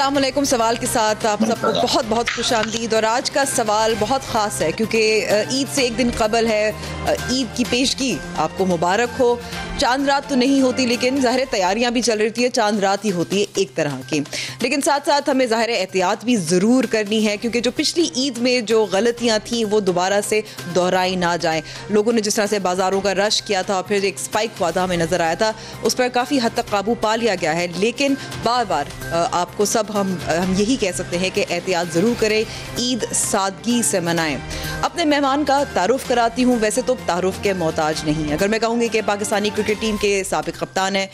अस्सलाम वालेकुम। सवाल के साथ आप सबको बहुत बहुत खुशामदीद। और आज का सवाल बहुत ख़ास है क्योंकि ईद से एक दिन कबल है। ईद की पेशगी आपको मुबारक हो। चांद रात तो नहीं होती लेकिन ज़ाहिर तैयारियां भी चल रही है, चांद रात ही होती है एक तरह की। लेकिन साथ साथ हमें ज़ाहिर एहतियात भी ज़रूर करनी है क्योंकि जो पिछली ईद में जो गलतियां थी वो दोबारा से दोहराई ना जाएं। लोगों ने जिस तरह से बाज़ारों का रश किया था और फिर एक स्पाइक हुआ था, हमें नज़र आया था, उस पर काफ़ी हद तक काबू पा लिया गया है। लेकिन बार बार आपको सब हम यही कह सकते हैं कि एहतियात ज़रूर करें, ईद सादगी से मनाएं। अपने मेहमान का तारुफ कराती हूँ। वैसे तो तारुफ के मोहताज नहीं। अगर मैं कहूँगी कि पाकिस्तानी क्रिकेट टीम के साबिक कप्तान हैं,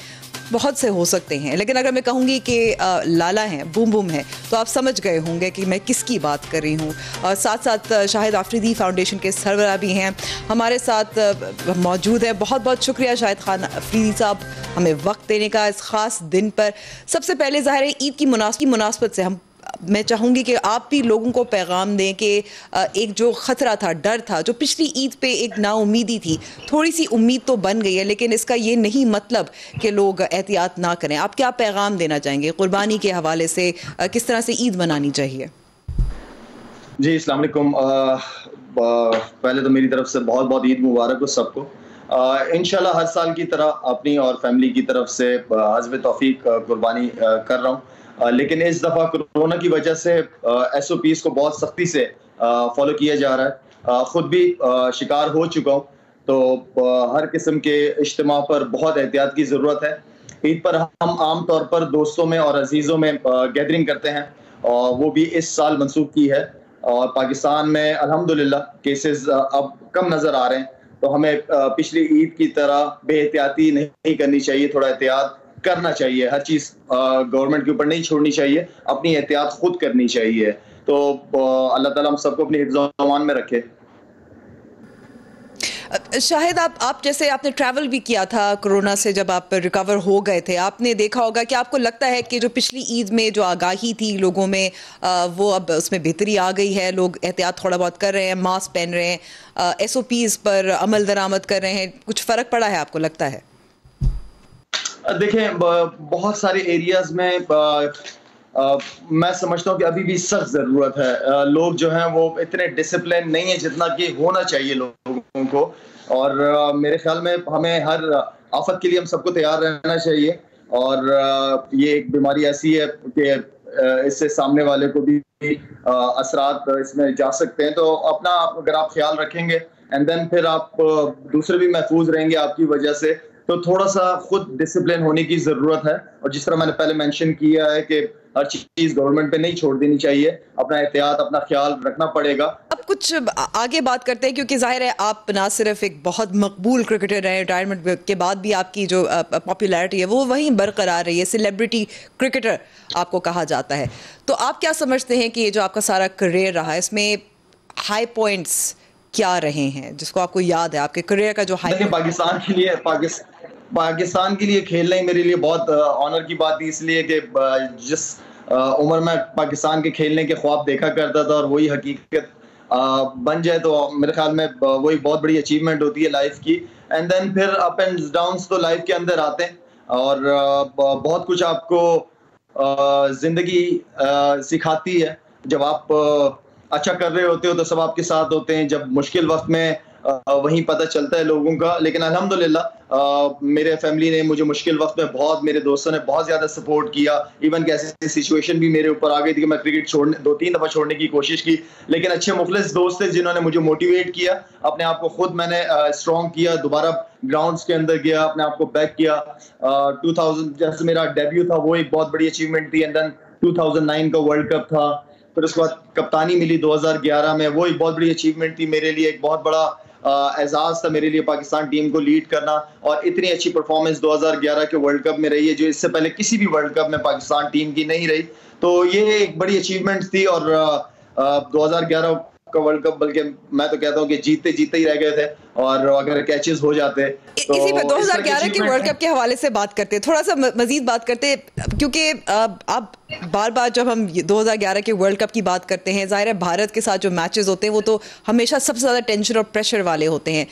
बहुत से हो सकते हैं, लेकिन अगर मैं कहूँगी कि लाला हैं, बूम बूम है, तो आप समझ गए होंगे कि मैं किसकी बात कर रही हूँ। और साथ साथ शाहिद आफरीदी फाउंडेशन के सरबराह भी हैं हमारे साथ मौजूद है। बहुत बहुत शुक्रिया शाहिद खान आफरीदी साहब हमें वक्त देने का इस ख़ास दिन पर। सबसे पहले ज़ाहिर है ईद की मुनासबत से मैं चाहूँगी कि आप भी लोगों को पैगाम दें कि एक जो ख़तरा था, डर था, जो पिछली ईद पे एक नाउमीदी थी, थोड़ी सी उम्मीद तो बन गई है, लेकिन इसका ये नहीं मतलब कि लोग एहतियात ना करें। आप क्या पैगाम देना चाहेंगे कुर्बानी के हवाले से, किस तरह से ईद मनानी चाहिए? जी, अस्सलाम वालेकुम। पहले तो मेरी तरफ से बहुत बहुत ईद मुबारक हो सबको। इंशाल्लाह हर साल की तरह अपनी और फैमिली की तरफ से हस्ब तौफीक कुर्बानी कर रहा हूँ। लेकिन इस दफ़ा कोरोना की वजह से SOPs को बहुत सख्ती से फॉलो किया जा रहा है। खुद भी शिकार हो चुका हूँ, तो हर किस्म के इज्तिमा पर बहुत एहतियात की ज़रूरत है। ईद पर हम आम तौर पर दोस्तों में और अजीज़ों में गैदरिंग करते हैं, और वो भी इस साल मनसूख की है। और पाकिस्तान में अल्हम्दुलिल्लाह केसेस अब कम नज़र आ रहे हैं, तो हमें पिछली ईद की तरह बेएहतियाती नहीं करनी चाहिए, थोड़ा एहतियात करना चाहिए। हर चीज़ गवर्नमेंट के ऊपर नहीं छोड़नी चाहिए, अपनी एहतियात खुद करनी चाहिए। तो अल्लाह ताला हम सबको अपनी हिफ्ज़-ओ-अमान में रखे। शाहिद, आप जैसे आपने ट्रैवल भी किया था कोरोना से, जब आप रिकवर हो गए थे, आपने देखा होगा कि आपको लगता है कि जो पिछली ईद में जो आगाही थी लोगों में, वो अब उसमें बेहतरी आ गई है, लोग एहतियात थोड़ा बहुत कर रहे हैं, मास्क पहन रहे हैं, SOPs पर अमल दरामद कर रहे हैं, कुछ फ़र्क पड़ा है आपको लगता है? देखें, बहुत सारे एरियाज में मैं समझता हूँ कि अभी भी सख्त ज़रूरत है। लोग जो हैं वो इतने डिसिप्लिन नहीं है जितना कि होना चाहिए लोगों को। और मेरे ख्याल में हमें हर आफत के लिए हम सबको तैयार रहना चाहिए। और ये एक बीमारी ऐसी है कि इससे सामने वाले को भी असरात इसमें जा सकते हैं। तो अपना अगर आप ख्याल रखेंगे एंड देन फिर आप दूसरे भी महफूज रहेंगे आपकी वजह से, तो थोड़ा सा खुद डिसिप्लिन होने की ज़रूरत है। और जिस तरह मैंने पहले मेंशन किया है कि हर चीज़ गवर्नमेंट पे नहीं छोड़ देनी चाहिए, अपना एहतियात, अपना ख्याल रखना पड़ेगा। अब कुछ आगे बात करते हैं क्योंकि जाहिर है आप ना सिर्फ एक बहुत मकबूल क्रिकेटर हैं, रिटायरमेंट के बाद भी आपकी जो पॉपुलैरिटी है वो वहीं बरकरार रही है, सेलिब्रिटी क्रिकेटर आपको कहा जाता है। तो आप क्या समझते हैं कि ये जो आपका सारा करियर रहा है, इसमें हाई पॉइंट्स क्या रहे हैं जिसको आपको याद है आपके करियर का जो हाई? देखिए, पाकिस्तान के लिए खेलना ही मेरे लिए बहुत ऑनर की बात थी, इसलिए कि जिस उम्र में पाकिस्तान के खेलने के ख्वाब देखा करता था और वही हकीकत बन जाए, तो मेरे ख्याल में वही बहुत बड़ी अचीवमेंट होती है लाइफ की। एंड देन फिर अप एंड डाउन्स तो लाइफ के अंदर आते हैं, और बहुत कुछ आपको जिंदगी सिखाती है। जब आप अच्छा कर रहे होते हो तो सब आपके साथ होते हैं, जब मुश्किल वक्त में वहीं पता चलता है लोगों का। लेकिन अल्हम्दुलिल्लाह मेरे फैमिली ने मुझे मुश्किल वक्त में बहुत, मेरे दोस्तों ने बहुत ज़्यादा सपोर्ट किया। इवन कि ऐसी सिचुएशन भी मेरे ऊपर आ गई थी कि मैं क्रिकेट छोड़ने 2-3 दफ़ा छोड़ने की कोशिश की, लेकिन अच्छे मुखलिस दोस्त थे जिन्होंने मुझे मोटिवेट किया। अपने आप को खुद मैंने स्ट्रॉन्ग किया, दोबारा ग्राउंड्स के अंदर गया, अपने आप को बैक किया। 2000 जैसे मेरा डेब्यू था वो एक बहुत बड़ी अचीवमेंट थी। एंड देन 2009 का वर्ल्ड कप था, फिर उसके बाद कप्तानी मिली 2011 में, वो एक बहुत बड़ी अचीवमेंट थी मेरे लिए। एक बहुत बड़ा एजाज था मेरे लिए पाकिस्तान टीम को लीड करना, और इतनी अच्छी परफॉर्मेंस 2011 के वर्ल्ड कप में रही है जो इससे पहले किसी भी वर्ल्ड कप में पाकिस्तान टीम की नहीं रही। तो ये एक बड़ी अचीवमेंट थी। और 2011 का वर्ल्ड कप, बल्कि मैं तो कहता हूँ कि जीतते जीतते ही रह गए थे, और अगर कैचेस हो जाते तो इसी पर 2011 के वर्ल्ड कप के हवाले से बात करते हैं, थोड़ा सा मजीद बात करते हैं, क्योंकि अब बार बार जब हम 2011 के वर्ल्ड कप की बात करते हैं, जाहिर है भारत के साथ जो मैचेस होते हैं वो तो हमेशा सबसे ज़्यादा टेंशन और प्रेशर वाले होते हैं।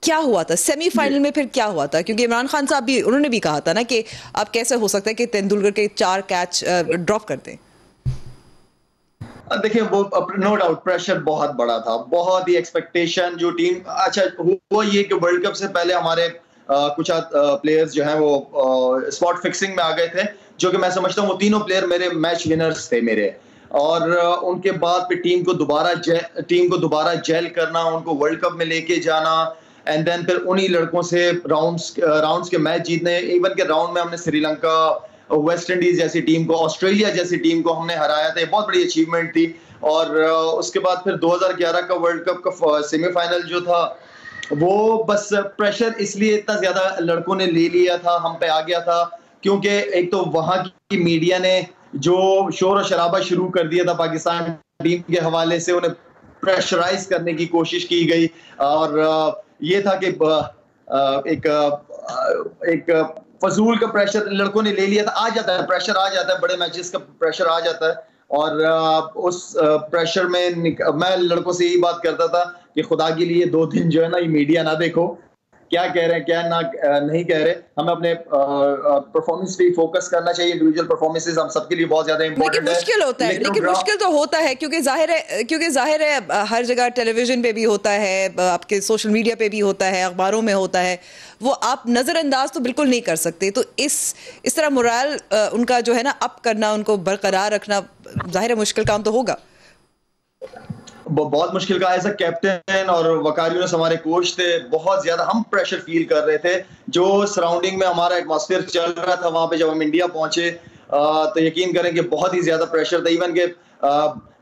क्या हुआ था सेमीफाइनल में, फिर क्या हुआ था? क्योंकि इमरान खान साहब भी, उन्होंने भी कहा था ना कि अब कैसे हो सकता है कि तेंदुलकर के 4 कैच ड्रॉप कर दें। देखिए वो नो डाउट प्रेशर बहुत बड़ा था, बहुत ही एक्सपेक्टेशन जो टीम अच्छा हुआ ये कि वर्ल्ड कप से पहले हमारे कुछ प्लेयर्स जो हैं वो स्पॉट फिक्सिंग में आ गए थे, जो कि मैं समझता हूँ वो तीनों प्लेयर मेरे मैच विनर्स थे मेरे। और उनके बाद फिर टीम को दोबारा जेल करना, उनको वर्ल्ड कप में लेके जाना एंड देन फिर उन्हीं लड़कों से राउंड्स के मैच जीतने। इवन के राउंड में हमने श्रीलंका, वेस्ट इंडीज जैसी टीम को, ऑस्ट्रेलिया जैसी टीम को हमने हराया था, ये बहुत बड़ी अचीवमेंट थी। और उसके बाद फिर 2011 का वर्ल्ड कप का सेमीफाइनल जो था वो बस प्रेशर इसलिए इतना ज्यादा लड़कों ने ले लिया था, हम पे आ गया था, क्योंकि एक तो वहां की मीडिया ने जो शोर और शराबा शुरू कर दिया था पाकिस्तान टीम के हवाले से, उन्हें प्रेशराइज करने की कोशिश की गई। और ये था कि एक फजूल का प्रेशर लड़कों ने ले लिया था। आ जाता है प्रेशर, आ जाता है, बड़े मैचेस का प्रेशर आ जाता है। और उस प्रेशर में मैं लड़कों से यही बात करता था कि खुदा के लिए 2 दिन जो है ना ये मीडिया ना देखो, क्या कह रहे हैं क्या ना नहीं कह रहे, हमें अपने परफॉर्मेंस पे फोकस करना चाहिए। इंडिविजुअल परफॉर्मेंसेस हम सबके लिए बहुत ज्यादा इंपॉर्टेंट है। मुश्किल होता है, लेकिन मुश्किल तो होता है क्योंकि जाहिर है हर जगह टेलीविजन पे भी होता है, आपके सोशल मीडिया पे भी होता है, अखबारों में होता है, वो आप नजरअंदाज तो बिल्कुल नहीं कर सकते। तो इस तरह मोरल उनका जो है ना अप करना, उनको बरकरार रखना जाहिर है मुश्किल काम तो होगा। बहुत मुश्किल का एज अ कैप्टन, और वकारियों हमारे कोच थे, बहुत ज्यादा हम प्रेशर फील कर रहे थे। जो सराउंडिंग में हमारा एटमॉस्फेयर चल रहा था वहां पे जब हम इंडिया पहुंचे तो यकीन करें कि बहुत ही ज्यादा प्रेशर था। इवन के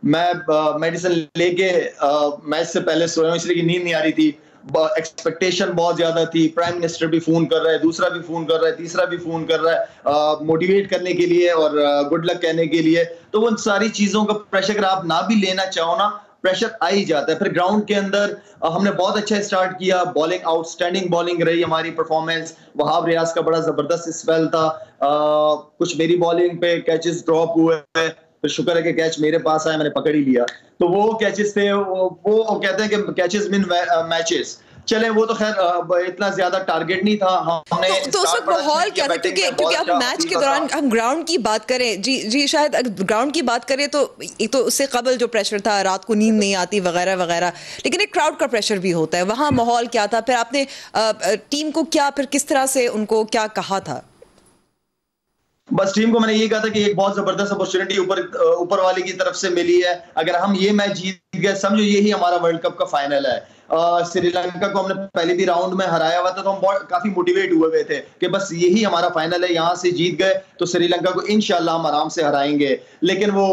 मैं मेडिसिन लेके मैच से पहले सोया हूं इसलिए कि नींद नहीं आ रही थी। एक्सपेक्टेशन बहुत ज्यादा थी। प्राइम मिनिस्टर भी फोन कर रहा है, दूसरा भी फोन कर रहा है, तीसरा भी फोन कर रहा है मोटिवेट करने के लिए और गुड लक कहने के लिए। तो उन सारी चीजों का प्रेशर अगर आप ना भी लेना चाहो ना, प्रेशर आ ही जाता है। फिर ग्राउंड के अंदर हमने बहुत अच्छा स्टार्ट किया, बॉलिंग आउटस्टैंडिंग बॉलिंग रही हमारी परफॉर्मेंस। वहाब रियाज का बड़ा जबरदस्त स्पेल था। कुछ मेरी बॉलिंग पे कैचेस ड्रॉप हुए, फिर शुक्र है कि कैच मेरे पास आया, मैंने पकड़ ही लिया। तो वो कैचेस थे, वो कहते हैं कि कैचेस विन मैचेस। चले वो तो खैर इतना ज्यादा टारगेट नहीं था। हमने तो उस वक्त माहौल क्या था, क्योंकि आप मैच के दौरान हम ग्राउंड की बात करें, जी शायद ग्राउंड की बात करें तो एक तो उससे कबल जो प्रेशर था, रात को नींद नहीं आती वगैरह वगैरह, लेकिन एक क्राउड का प्रेशर भी होता है। वहां माहौल क्या था, फिर आपने टीम को क्या, फिर किस तरह से उनको क्या कहा था? बस टीम को मैंने ये कहा था कि एक बहुत जबरदस्त अपॉर्चुनिटी ऊपर वाले की तरफ से मिली है। अगर हम ये मैच जीत गए, समझो यही हमारा वर्ल्ड कप का फाइनल है। श्रीलंका को हमने पहले भी राउंड में हराया हुआ था, तो हम काफी मोटिवेट हुए हुए थे कि बस यही हमारा फाइनल है, यहाँ से जीत गए तो श्रीलंका को इंशाल्लाह हम आराम से हराएंगे। लेकिन वो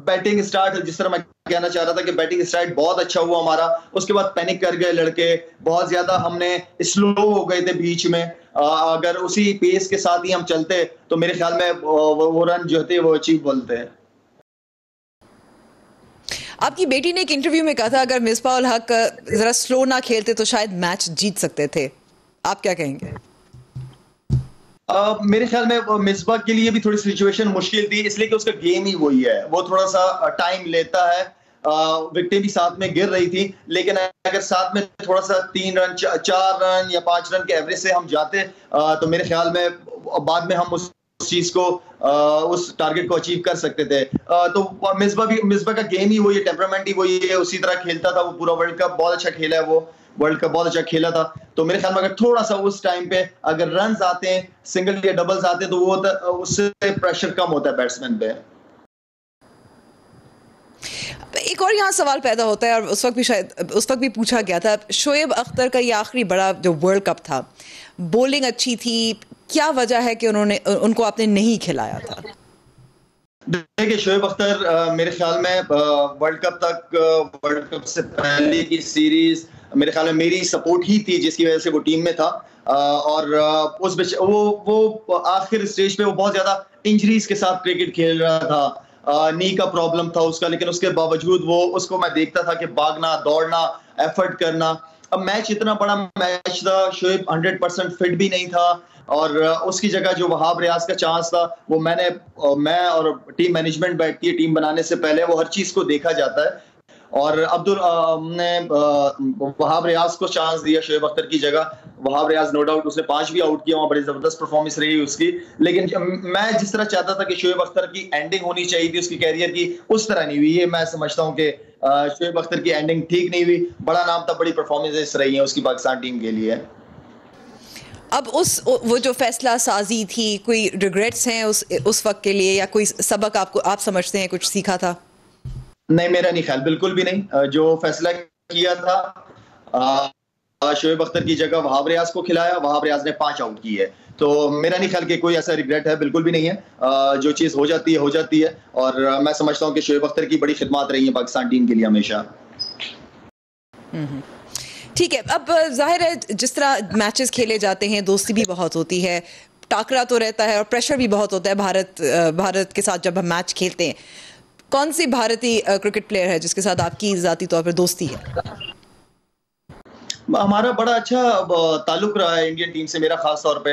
बैटिंग स्टार्ट, जिस तरह मैं कहना चाह रहा था कि बैटिंग स्टार्ट बहुत अच्छा हुआ हमारा, उसके बाद पैनिक कर गए लड़के, बहुत ज्यादा हमने स्लो हो गए थे बीच में। अगर उसी पेस के साथ ही हम चलते तो मेरे ख्याल में वो रन जो थे वो अचीव बोलते हैं। आपकी बेटी ने एक इंटरव्यू में कहा था अगर मिसबाह उल हक जरा स्लो ना खेलते तो शायद मैच जीत सकते थे, आप क्या कहेंगे? मेरे ख्याल में मिसबाह के लिए भी थोड़ी सिचुएशन मुश्किल थी, इसलिए कि उसका गेम ही वही है, वो थोड़ा सा टाइम लेता है। विकेटें भी साथ में गिर रही थी, लेकिन अगर साथ में थोड़ा सा 3 रन 4 रन या 5 रन के एवरेज से हम जाते तो मेरे ख्याल में बाद में हम उस चीज को उस टारगेट को अचीव कर सकते थे। तो मिसबाह का गेम ही वही है, टेम्परामेंट ही वही है, उसी तरह खेलता था वो पूरा वर्ल्ड कप। बहुत अच्छा खेला है वो, वर्ल्ड कप बहुत अच्छा खेला था। तो मेरे ख्याल में अगर थोड़ा सा उस टाइम पे अगर रन आते हैं, सिंगल या डबल्स आते हैं, तो वो उससे प्रेशर कम होता है बैट्समैन पे। एक और यहाँ सवाल पैदा होता है, और उस वक्त भी पूछा गया था, शोएब अख्तर का ये आखिरी बड़ा जो वर्ल्ड कप था, बॉलिंग अच्छी थी, क्या वजह है कि उनको आपने नहीं खिलाया था? देखिए शोएब अख्तर मेरे ख्याल में वर्ल्ड कप से पहले की सीरीज मेरे ख्याल में मेरी सपोर्ट ही थी जिसकी वजह से वो टीम में था। और वो आखिर स्टेज पे वो बहुत ज्यादा इंजरीज के साथ क्रिकेट खेल रहा था, नी का प्रॉब्लम था उसका, लेकिन उसके बावजूद उसको मैं देखता था कि भागना, दौड़ना, एफर्ट करना। अब मैच इतना बड़ा मैच था, शोएब 100% फिट भी नहीं था, और उसकी जगह जो वहाब रियाज का चांस था वो मैं और टीम मैनेजमेंट बैठती है टीम बनाने से पहले, वो हर चीज को देखा जाता है। और वहाब रियाज को चांस दिया शोएब अख्तर की जगह। वहाब रियाज नो डाउट उसने 5 भी आउट किया, वहां बड़ी जबरदस्त परफॉर्मेंस रही उसकी, लेकिन मैं जिस तरह चाहता था कि शोएब अख्तर की एंडिंग होनी चाहिए थी उसकी कैरियर की, उस तरह नहीं हुई। ये मैं समझता हूं कि शोएब अख्तर की एंडिंग ठीक नहीं हुई। बड़ा नाम था, बड़ी परफॉर्मेंसेस रही हैं उसकी पाकिस्तान टीम के लिए। अब वो जो फैसला साजी थी, कोई रिग्रेट्स हैं उस वक्त के लिए, या कोई सबक आप समझते हैं कुछ सीखा था? नहीं, मेरा नहीं ख्याल, बिल्कुल भी नहीं। जो फैसला किया था शोएब अख्तर की जगह वहाब रियाज को खिलाया, वहाब रियाज ने 5 आउट किए, तो मेरा नहीं ख्याल कि कोई ऐसा रिग्रेट है, बिल्कुल भी नहीं है। जो चीज़ हो जाती है और मैं समझता हूं कि शोएब अख्तर की बड़ी खिदमत रही है पाकिस्तान टीम के लिए हमेशा। ठीक है, अब जाहिर है जिस तरह मैचेस खेले जाते हैं दोस्ती भी बहुत होती है, टाकरा तो रहता है और प्रेशर भी बहुत होता है भारत के साथ जब हम मैच खेलते हैं। कौन सी भारतीय क्रिकेट प्लेयर है जिसके साथ आपकी ज़ाती तौर पर दोस्ती है? हमारा बड़ा अच्छा ताल्लुक रहा है इंडियन टीम से, मेरा खास तौर पे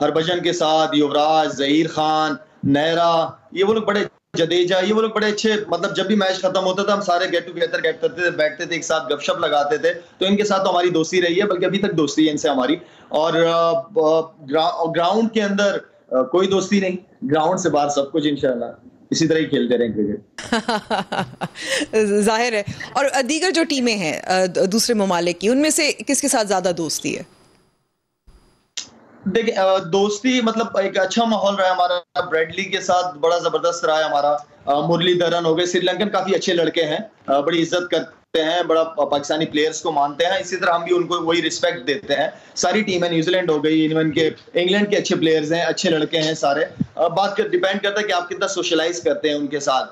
हरभजन के साथ, युवराज, जहीर खान, नेहरा, ये वो लोग बड़े, जडेजा, ये वो लोग बड़े अच्छे, मतलब जब भी मैच खत्म होता था हम सारे गेट टुगेदर करते थे, बैठते थे एक साथ, गपशप लगाते थे। तो इनके साथ तो हमारी दोस्ती रही है, बल्कि अभी तक दोस्ती है इनसे हमारी। और ग्राउंड के अंदर कोई दोस्ती नहीं, ग्राउंड से बाहर सब कुछ इंशाल्लाह इसी तरह ही खेलते रहें क्रिकेट। जाहिर है। और दीगर जो टीमें हैं दूसरे ममालिक की, उनमें से किसके साथ ज्यादा दोस्ती है? देखिए, दोस्ती मतलब एक अच्छा माहौल रहा है हमारा। ब्रेडली के साथ बड़ा जबरदस्त रहा है हमारा। मुरलीधरन हो गए, श्रीलंकन काफी अच्छे लड़के हैं, बड़ी इज्जत करते हैं, बड़ा पाकिस्तानी प्लेयर्स को मानते हैं। इसी तरह हम भी उनको वही रिस्पेक्ट देते हैं। सारी टीम है, न्यूजीलैंड हो गई, इंग्लैंड के अच्छे प्लेयर्स हैं, अच्छे लड़के हैं सारे। बात डिपेंड करता है कि आप कितना सोशलाइज करते हैं उनके साथ।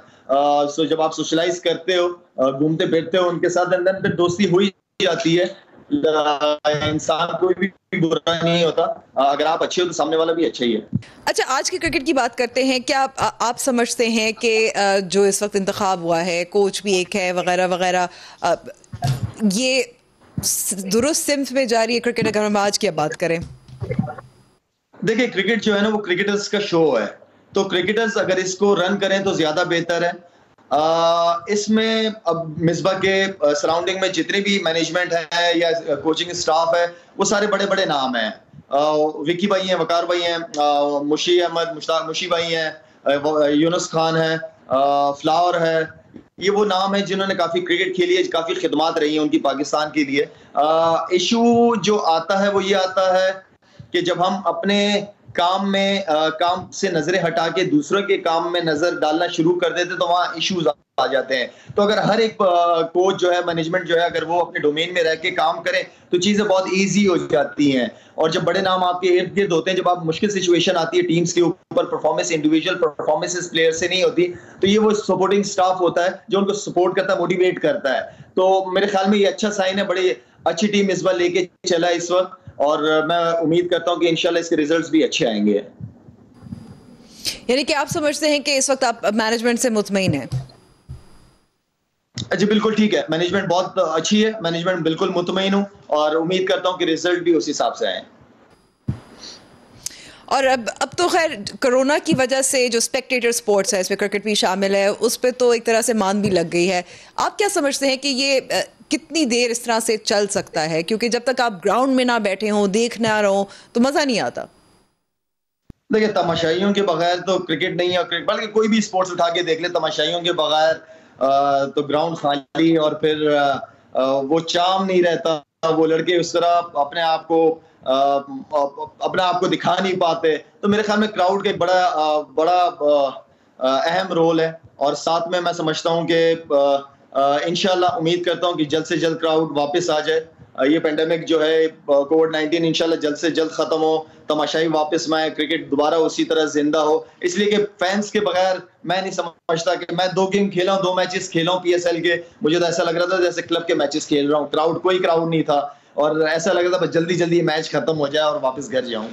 सो जब आप सोशलाइज करते हो, घूमते फिरते हो उनके साथ, अंदर फिर दोस्ती हो ही जाती है। इंसान कोई भी बुरा नहीं होता, अगर आप अच्छे हो तो सामने वाला भी अच्छा ही है। अच्छा, आज की क्रिकेट की बात करते हैं। क्या आप समझते हैं कि जो इस वक्त इंतखाब हुआ है, कोच भी एक है वगैरह वगैरह, ये दुरुस्त सिम्त में जा रही है क्रिकेट? अगर हम आज की बात करें, देखिए क्रिकेट जो है ना वो क्रिकेटर्स का शो है, तो क्रिकेटर्स अगर इसको रन करें तो ज्यादा बेहतर है। इसमें अब मिसबा के सराउंडिंग में जितने भी मैनेजमेंट है या कोचिंग स्टाफ है, वो सारे बड़े बड़े नाम हैं। विकी भाई हैं, वकार भाई हैं, मुशी अहमद, मुश्ताक मुशी भाई हैं, यूनुस खान है, फ्लावर है। ये वो नाम है जिन्होंने काफी क्रिकेट खेली है, काफी खिदमत रही है उनकी पाकिस्तान के लिए। इशू जो आता है वो ये आता है कि जब हम अपने काम से नजरें हटा के दूसरों के काम में नजर डालना शुरू कर देते तो वहाँ इश्यूज आ जाते हैं। तो अगर हर एक कोच जो है, मैनेजमेंट जो है, अगर वो अपने डोमेन में रह के काम करें तो चीजें बहुत इजी हो जाती हैं। और जब बड़े नाम आपके इर्द गिर्द होते हैं, जब आप मुश्किल सिचुएशन आती है टीम्स के ऊपर, परफॉर्मेंस इंडिविजुअल परफॉर्मेंसेस प्लेयर से नहीं होती, तो ये वो सपोर्टिंग स्टाफ होता है जो उनको सपोर्ट करता है, मोटिवेट करता है। तो मेरे ख्याल में ये अच्छा साइन है। बड़ी अच्छी टीम इस बार लेके चला है इस वक्त, और मैं उम्मीद करता हूं कि इंशाल्लाह इसके रिजल्ट्स भी अच्छे आएंगे। यानी कि आप समझते हैं कि इस वक्त आप मैनेजमेंट से मुतमईन हैं? जी बिल्कुल ठीक है, मैनेजमेंट बहुत अच्छी है, मैनेजमेंट बिल्कुल मुतमईन हूं और उम्मीद करता हूं कि रिजल्ट भी उस हिसाब से आए। और अब तो खैर कोरोना की वजह से जो स्पेक्टेटर स्पोर्ट्स है, इसमें क्रिकेट भी शामिल है, उस पर तो एक तरह से मान भी लग गई है। आप क्या समझते हैं कि ये कितनी देर इस तरह से चल सकता है? क्योंकि जब तक आप ग्राउंड में ना बैठे हों, देख ना रहो, तो मजा नहीं आता। देखिए, तमाशाइयों के बगैर तो क्रिकेट नहीं है, बल्कि कोई भी स्पोर्ट्स उठा के देख ले, तमाशाइयों के बगैर तो ग्राउंड खाली, और फिर वो चाम नहीं रहता। वो लड़के उस तरह अपने आप को दिखा नहीं पाते। तो मेरे ख्याल में क्राउड का एक बड़ा अहम रोल है। और साथ में मैं समझता हूँ कि इंशाल्लाह उम्मीद करता हूँ कि जल्द से जल्द क्राउड वापस आ जाए। ये पेंडेमिक जो है कोविड-19 इंशाल्लाह जल्द से जल्द खत्म हो, तमाशाई वापस में आए, क्रिकेट दोबारा उसी तरह जिंदा हो। इसलिए कि फैंस के बगैर मैं नहीं समझता कि मैं 2 गेम खेला हूँ, 2 मैचेस खेला हूँ PSL के, मुझे तो ऐसा लग रहा था जैसे क्लब के मैचेस खेल रहा हूँ। कोई क्राउड नहीं था और ऐसा लग रहा था बस जल्दी जल्दी मैच खत्म हो जाए और वापस घर जाऊं।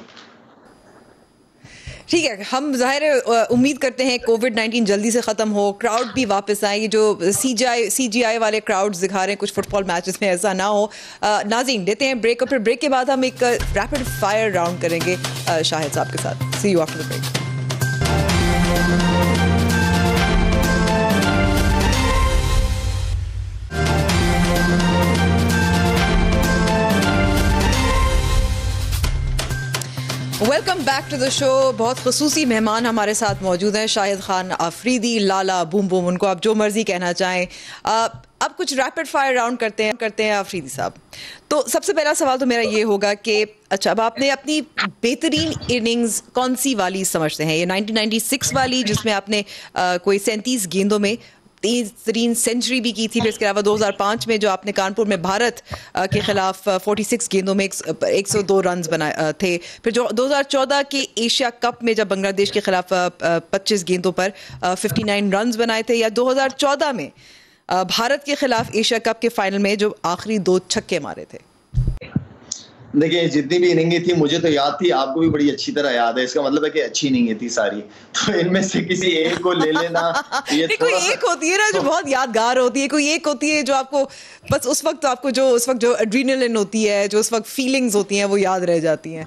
ठीक है, हम ज़ाहिर है उम्मीद करते हैं कोविड-19 जल्दी से ख़त्म हो, क्राउड भी वापस आए। ये जो CGI वाले क्राउड्स दिखा रहे हैं कुछ फुटबॉल मैचेस में, ऐसा ना हो। नाज़रीन, लेते हैं ब्रेक, और फिर ब्रेक के बाद हम एक रैपिड फायर राउंड करेंगे शाहिद साहब के साथ। See you after the break. Back to the show. बहुत खुसूसी मेहमान हमारे साथ मौजूद हैं, शाहिद खान आफरीदी, लाला बूम बूम, उनको आप जो मर्जी कहना चाहें। अब कुछ रैपिड फायर राउंड करते हैं आफरीदी साहब। तो सबसे पहला सवाल तो मेरा ये होगा कि अच्छा, अब आपने अपनी बेहतरीन इनिंग्स कौन सी वाली समझते हैं? ये 1996 वाली जिसमें आपने कोई 37 गेंदों में बेहतरीन सेंचुरी भी की थी, फिर इसके अलावा 2005 में जो आपने कानपुर में भारत के खिलाफ 46 गेंदों में 102 रन बनाए थे, फिर जो 2014 के एशिया कप में जब बांग्लादेश के खिलाफ 25 गेंदों पर 59 रन बनाए थे, या 2014 में भारत के खिलाफ एशिया कप के फाइनल में जो आखिरी 2 छक्के मारे थे। देखिए, जितनी भी इनिंगें थी मुझे तो याद थी, आपको भी बड़ी अच्छी तरह याद है। इसका मतलब है कि अच्छी इनिंगें थी सारी, तो इनमें से किसी एक को ले लेना ये कोई एक होती है ना जो बहुत यादगार होती है, कोई एक होती है जो आपको बस उस वक्त जो एड्रेनलिन होती है, जो उस वक्त फीलिंग्स होती हैं, वो याद रह जाती हैं।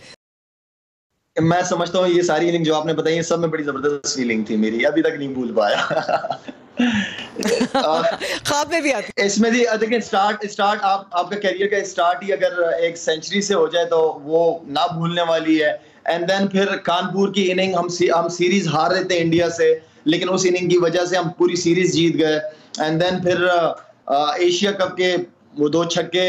मैं समझता हूँ ये सारी इनिंग जो आपने बताई सब में बड़ी जबरदस्त फीलिंग थी मेरी, अभी तक नहीं भूल पाया। ख्वाब में भी आती। इसमें भी देखिए, स्टार्ट आपका करियर का स्टार्ट ही अगर एक सेंचुरी से हो जाए तो वो ना भूलने वाली है। एंड देन फिर कानपुर की इनिंग, हम सीरीज हार रहे थे इंडिया से, लेकिन उस इनिंग की वजह से हम पूरी सीरीज जीत गए। एंड देन फिर एशिया कप के वो 2 छक्के,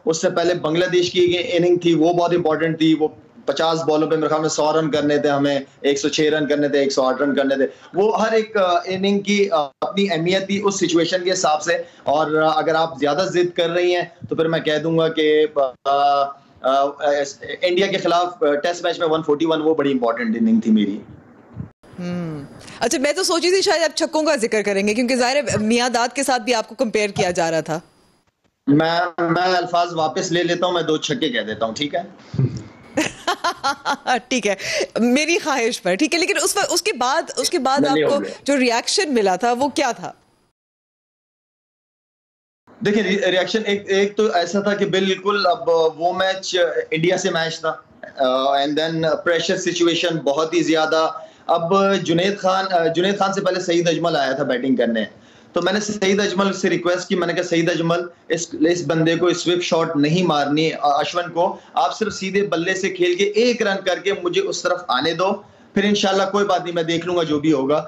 उससे पहले बांग्लादेश की इनिंग थी, वो बहुत इंपॉर्टेंट थी। वो 50 बॉलों पे मेरे ख्याल में 100 रन करने थे हमें, 106 रन करने थे, 108 रन करने थे। वो हर एक इनिंग की अपनी अहमियत थी उस सिचुएशन के हिसाब से। और अगर आप ज्यादा जिद कर रही हैं तो फिर मैं कह दूंगा कि इंडिया के खिलाफ टेस्ट मैच में 141 वो बड़ी इंपॉर्टेंट इनिंग थी मेरी। अच्छा, मैं तो सोची थी शायद आप छक्कों का जिक्र करेंगे, क्योंकि जाहिर है मियादाद के साथ भी आपको कंपेयर किया जा रहा था। मैं अल्फाज वापस ले लेता हूं, मैं 2 छक्के कह देता हूं, ठीक है? ठीक है, मेरी ख्वाहिश पर, ठीक है। लेकिन उसके बाद आपको जो रिएक्शन मिला था वो क्या था? देखिए, रिएक्शन एक तो ऐसा था कि बिल्कुल अब वो मैच इंडिया से मैच था, एंड देन प्रेशर सिचुएशन बहुत ही ज्यादा। अब जुनैद खान से पहले सईद अजमल आया था बैटिंग करने, तो मैंने सईद अजमल से रिक्वेस्ट की, मैंने कहा सईद अजमल इस बंदे को स्विप शॉट नहीं मारनी, अश्विन को आप सिर्फ सीधे बल्ले से खेल के 1 रन करके मुझे उस तरफ आने दो, फिर इंशाल्लाह कोई बात नहीं, मैं देख लूंगा जो भी होगा,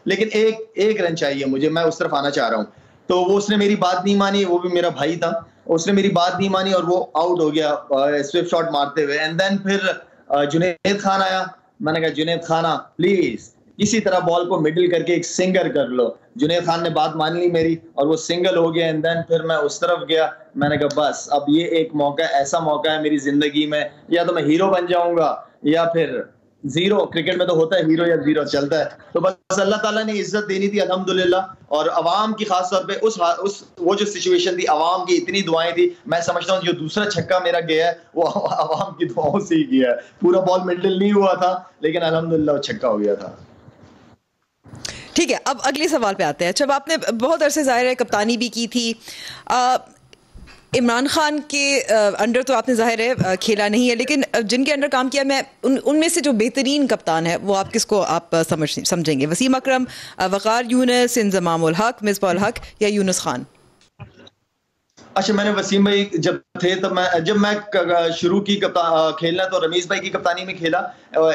लेकिन एक रन चाहिए मुझे, मैं उस तरफ आना चाह रहा हूँ। तो वो उसने मेरी बात नहीं मानी, वो भी मेरा भाई था, उसने मेरी बात नहीं मानी और वो आउट हो गया स्विप शॉट मारते हुए। एंड देन फिर जुनैद खान आया, मैंने कहा जुनैद खाना प्लीज किसी तरह बॉल को मिडिल करके एक सिंगल कर लो। जुनैद खान ने बात मान ली मेरी और वो सिंगल हो गया। एंड देन फिर मैं उस तरफ गया, मैंने कहा बस अब ये एक मौका, ऐसा मौका है मेरी जिंदगी में, या तो मैं हीरो बन जाऊंगा या फिर जीरो। क्रिकेट में तो होता है हीरो या जीरो चलता है। तो बस अल्लाह ताला ने इज्जत देनी थी अल्हम्दुलिल्लाह, और अवाम की खास तौर पे वो जो सिचुएशन थी, अवाम की इतनी दुआएं थी। मैं समझता हूँ जो दूसरा छक्का मेरा गया है वो अवाम की दुआओं से ही गया है। पूरा बॉल मिडिल नहीं हुआ था, लेकिन अल्हम्दुलिल्लाह वो छक्का हो गया था। ठीक है, अब अगले सवाल पे आते हैं। जब आपने बहुत अरसे ज़ाहिर है कप्तानी भी की थी, इमरान खान के अंडर तो आपने ज़ाहिर है खेला नहीं है, लेकिन जिनके अंडर काम किया, मैं उनमें से जो बेहतरीन कप्तान है वो आप किसको समझेंगे? वसीम अकरम, वक़ार यूनुस, इंज़माम उल हक, मिसबाह उल हक या यूनुस खान? अच्छा, मैंने वसीम भाई जब थे तब जब मैं शुरू की खेलना तो रमीज भाई की कप्तानी में खेला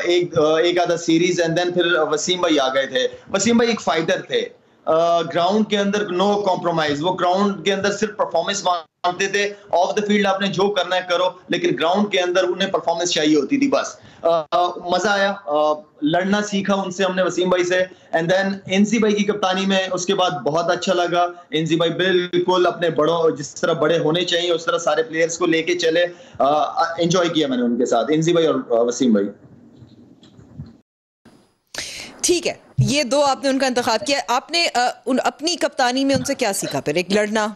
एक आधा सीरीज। एंड देन फिर वसीम भाई आ गए थे। वसीम भाई एक फाइटर थे, ग्राउंड के अंदर नो कॉम्प्रोमाइज। वो ग्राउंड के अंदर सिर्फ परफॉर्मेंस मांगते थे, ऑफ द फील्ड आपने जो करना है करो, लेकिन ग्राउंड के अंदर उन्हें परफॉर्मेंस चाहिए होती थी बस। मजा आया, लड़ना सीखा उनसे हमने, वसीम भाई से। एंड देन एनसी भाई की कप्तानी में उसके बाद बहुत अच्छा लगा। एनसी भाई बिल्कुल अपने बड़ों, जिस तरह बड़े होने चाहिए उस तरह सारे प्लेयर्स को लेके चले। एंजॉय किया मैंने उनके साथ, एनसी भाई और वसीम भाई। ठीक है, ये 2 आपने उनका इंतखाब किया। आपने अपनी कप्तानी में उनसे क्या सीखा? फिर एक लड़ना,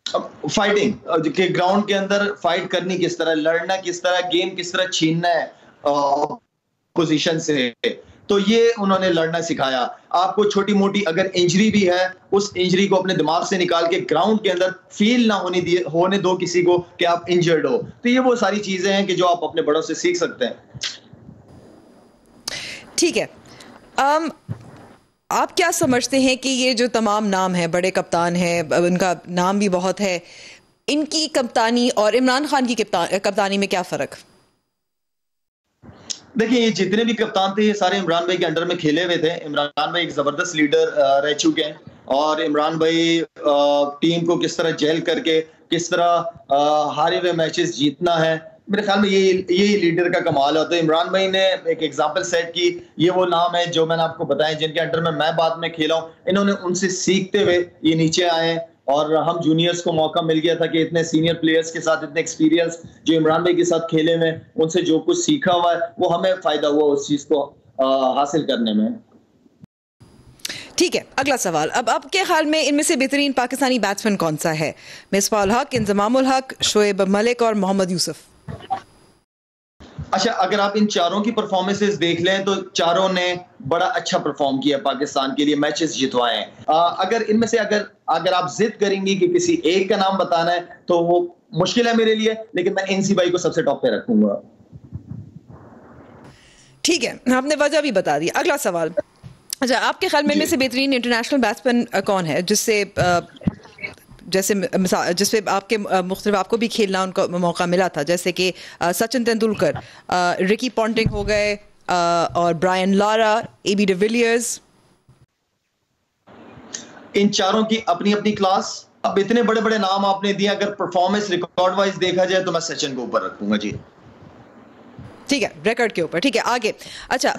फाइटिंग के ग्राउंड के अंदर फाइट करनी किस तरह, लड़ना किस तरह, गेम किस तरह छीनना है पोजीशन से, तो ये उन्होंने लड़ना सिखाया। आपको छोटी मोटी अगर इंजरी भी है, उस इंजरी को अपने दिमाग से निकाल के ग्राउंड के अंदर फील ना होने दो किसी को कि आप इंजर्ड हो। तो ये वो सारी चीजें हैं कि जो आप अपने बड़ों से सीख सकते हैं। ठीक है, आप क्या समझते हैं कि ये जो तमाम नाम है, बड़े कप्तान हैं, उनका नाम भी बहुत है, इनकी कप्तानी और इमरान खान की कप्तानी में क्या फ़र्क? देखिए, ये जितने भी कप्तान थे ये सारे इमरान भाई के अंडर में खेले हुए थे। इमरान भाई एक जबरदस्त लीडर रह चुके हैं और इमरान भाई टीम को किस तरह जेल करके किस तरह हारे हुए मैचेस जीतना है, मेरे ख्याल में यही लीडर का कमाल है। तो इमरान भाई ने एक एग्जांपल सेट की, ये वो नाम है जो मैंने आपको बताया जिनके अंडर में मैं बाद में खेला हूँ। इन्होंने उनसे सीखते हुए ये नीचे आए और हम जूनियर्स को मौका मिल गया था कि इतने सीनियर प्लेयर्स के साथ इतने एक्सपीरियंस जो इमरान भाई के साथ खेले में उनसे जो कुछ सीखा हुआ है वो हमें फायदा हुआ उस चीज को हासिल करने में। ठीक है, अगला सवाल। अब आपके ख्याल में इनमें से बेहतरीन पाकिस्तानी बैट्समैन कौन सा है? मिसबाह उल हक, इंजमाम उल हक, शोएब मलिक और मोहम्मद यूसुफ। अच्छा, अगर आप इन चारों की परफॉर्मेंसेस देख लें तो चारों ने बड़ा अच्छा परफॉर्म किया पाकिस्तान के लिए, मैचेस जितवाए हैं। अगर इनमें से अगर आप जिद करेंगी कि किसी एक का नाम बताना है तो वो मुश्किल है मेरे लिए, लेकिन मैं एनसी भाई को सबसे टॉप पे रखूंगा। ठीक है, आपने वजह भी बता दी। अगला सवाल। अच्छा, आपके ख्याल में से बेहतरीन इंटरनेशनल बैट्समैन कौन है जिससे जिसपे आपके मुख्तलिफ आपको भी खेलना उनको मौका मिला था, जैसे कि सचिन तेंदुलकर, रिकी पॉन्टिंग हो गए और ब्रायन लारा, एबी डिविलियर्स। इन चारों की अपनी अपनी क्लास। अब इतने बड़े बड़े नाम आपने दिए, अगर परफॉर्मेंस रिकॉर्ड वाइज देखा जाए तो मैं सचिन को ऊपर रखूंगा जी। ठीक है, रिकॉर्ड के ऊपर। ठीक है, आगे। अच्छा,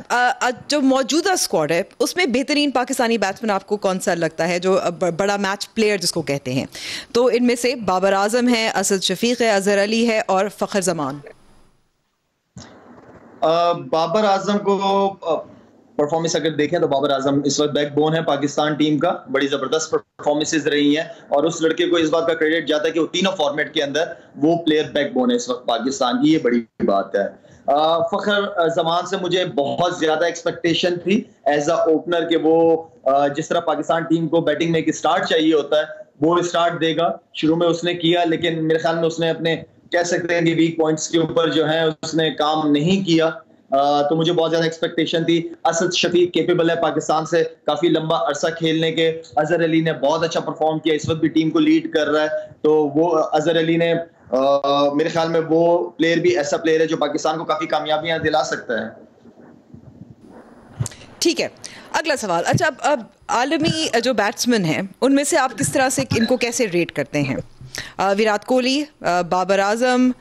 जो मौजूदा स्क्वाड है उसमें बेहतरीन पाकिस्तानी बैट्समैन आपको कौन सा लगता है, जो बड़ा मैच प्लेयर जिसको कहते हैं? तो इनमें से बाबर आजम है, असद शफीक है, अजहर अली है और फखर जमान। बाबर आजम को परफॉर्मेंस अगर देखें तो बाबर आजम इस वक्त बैकबोन है पाकिस्तान टीम का, बड़ी जबरदस्त परफॉर्मेंसेस रही हैं और उस लड़के को इस बात का क्रेडिट जाता है कि वो तीनों फॉर्मेट के अंदर वो प्लेयर बैकबोन है इस वक्त पाकिस्तान की, ये बड़ी बात है। फखर जमान से मुझे बहुत ज्यादा एक्सपेक्टेशन थी एज अ ओपनर के वो जिस तरह पाकिस्तान टीम को बैटिंग में एक स्टार्ट चाहिए होता है वो स्टार्ट देगा। शुरू में उसने किया, लेकिन मेरे ख्याल में उसने अपने कह सकते हैं कि वीक पॉइंट्स के ऊपर जो है उसने काम नहीं किया। तो मुझे बहुत ज्यादा एक्सपेक्टेशन थी। असद शफीक केपेबल है पाकिस्तान से काफी लंबा अरसा खेलने के। अजहर अली ने बहुत अच्छा परफॉर्म किया, इस वक्त भी टीम को लीड कर रहा है। तो वो अजहर अली ने मेरे ख्याल में वो प्लेयर भी ऐसा प्लेयर है जो पाकिस्तान को काफी कामयाबियां दिला सकता है। ठीक है, अगला सवाल। अच्छा, अब आलमी जो बैट्समैन हैं उनमें से आप किस तरह से इनको कैसे रेट करते हैं? Virat Kohli, Babar Azam,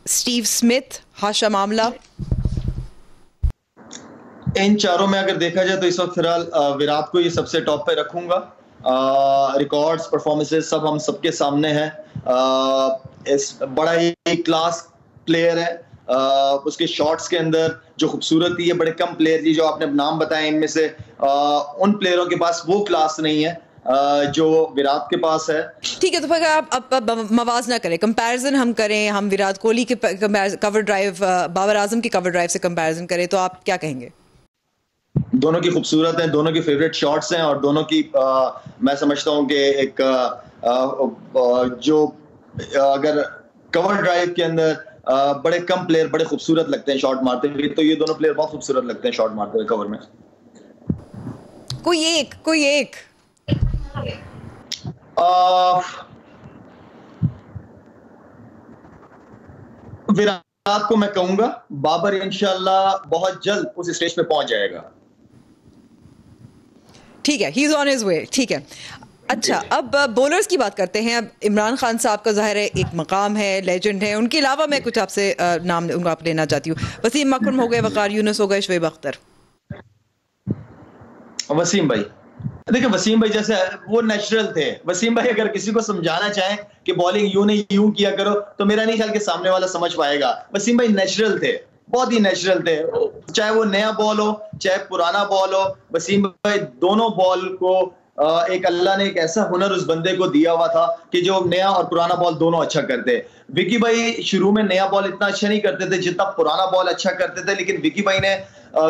Steve Smith, Hashim Amla. इन चारों में अगर देखा जाए तो इस वक्त फिलहाल विराट को ये सबसे टॉप पे रखूंगा। रिकॉर्ड्स, परफॉर्मेंसेस सब हम सबके सामने हैं। इस बड़ा ही क्लास प्लेयर है। उसके शॉट्स के अंदर जो खूबसूरती है, बड़े कम प्लेयर जी जो आपने नाम बताए इनमें से उन प्लेयरों के पास वो क्लास नहीं है जो विराट के पास है। ठीक है, तो फिर आप मवाजना करें, कंपैरिजन हम करें, हम विराट कोहली के कवर ड्राइव, बाबर आजम की कवर ड्राइव से कंपैरिजन करें तो आप क्या कहेंगे? दोनों की खूबसूरत हैं, दोनों की फेवरेट शॉट्स हैं और दोनों की मैं समझता हूं कि एक जो अगर कवर ड्राइव के अंदर बड़े कम प्लेयर बड़े खूबसूरत लगते हैं शॉट मारते हुए, तो ये दोनों प्लेयर बहुत खूबसूरत लगते हैं शॉट मारते हुए कवर में। कोई एक विराट को मैं कहूंगा, बाबर इंशाल्लाह बहुत जल्द उस स्टेज पे पहुंच जाएगा। ठीक है, he is on his way. ठीक है, अच्छा, अब बॉलर्स की बात करते हैं। अब इमरान खान साहब का ज़ाहिर है एक मकाम है, लेजेंड है। उनके अलावा मैं कुछ आपसे नाम आप लेना चाहती हूँ। वसीम अकरम हो गए, वकार यूनुस हो गए, शोएब अख्तर। वसीम भाई, देखिए वसीम भाई जैसे वो नेचुरल थे। वसीम भाई अगर किसी को समझाना चाहें कि बॉलिंग यूं नहीं यूं किया करो तो मेरा नहीं ख्याल कि सामने वाला समझ पाएगा। वसीम भाई नेचुरल थे, बहुत ही नेचुरल थे। चाहे वो नया बॉल हो चाहे पुराना बॉल हो, वसीम भाई दोनों बॉल को एक अल्लाह ने एक ऐसा हुनर उस बंदे को दिया हुआ था कि जो नया और पुराना बॉल दोनों अच्छा करते। विकी भाई शुरू में नया बॉल इतना अच्छा नहीं करते थे जितना पुराना बॉल अच्छा करते थे, लेकिन विकी भाई ने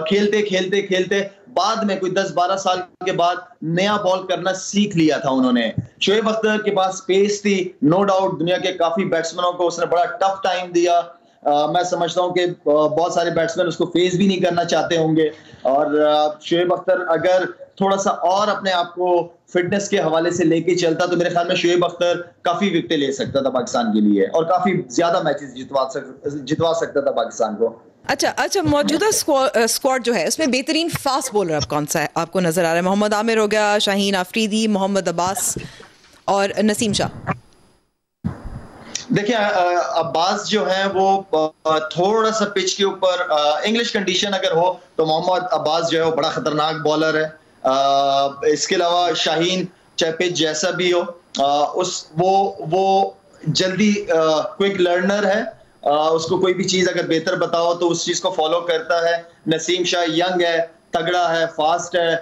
खेलते खेलते खेलते बाद में कोई 10-12 साल के बाद नया बॉल करना सीख लिया था उन्होंने। शोएब अख्तर के पास स्पेस थी, नो डाउट दुनिया के काफी बैट्समैनों को उसने बड़ा टफ टाइम दिया। मैं समझता हूं कि बहुत सारे बैट्समैन उसको फेस भी नहीं करना चाहते होंगे। और शोएब अख्तर अगर थोड़ा सा और अपने आप को फिटनेस के हवाले से लेके चलता तो मेरे ख्याल में शोएब अख्तर काफी विकेटें ले सकता था पाकिस्तान के लिए और काफी ज्यादा मैचेस जितवा सकता था पाकिस्तान को। अच्छा अच्छा, मौजूदा स्क्वाड जो है उसमें बेहतरीन फास्ट बॉलर अब कौन सा है आपको नजर आ रहा है? मोहम्मद आमिर हो गया, शाहीन अफरीदी, मोहम्मद अब्बास और नसीम शाह। देखिए अब्बास जो है वो थोड़ा सा पिच के ऊपर इंग्लिश कंडीशन अगर हो तो मोहम्मद अब्बास जो है वो बड़ा खतरनाक बॉलर है। इसके अलावा शाहीन चाहे पिच जैसा भी हो वो जल्दी क्विक लर्नर है। उसको कोई भी चीज अगर बेहतर बताओ तो उस चीज को फॉलो करता है। नसीम शाह यंग है, तगड़ा है, फास्ट है,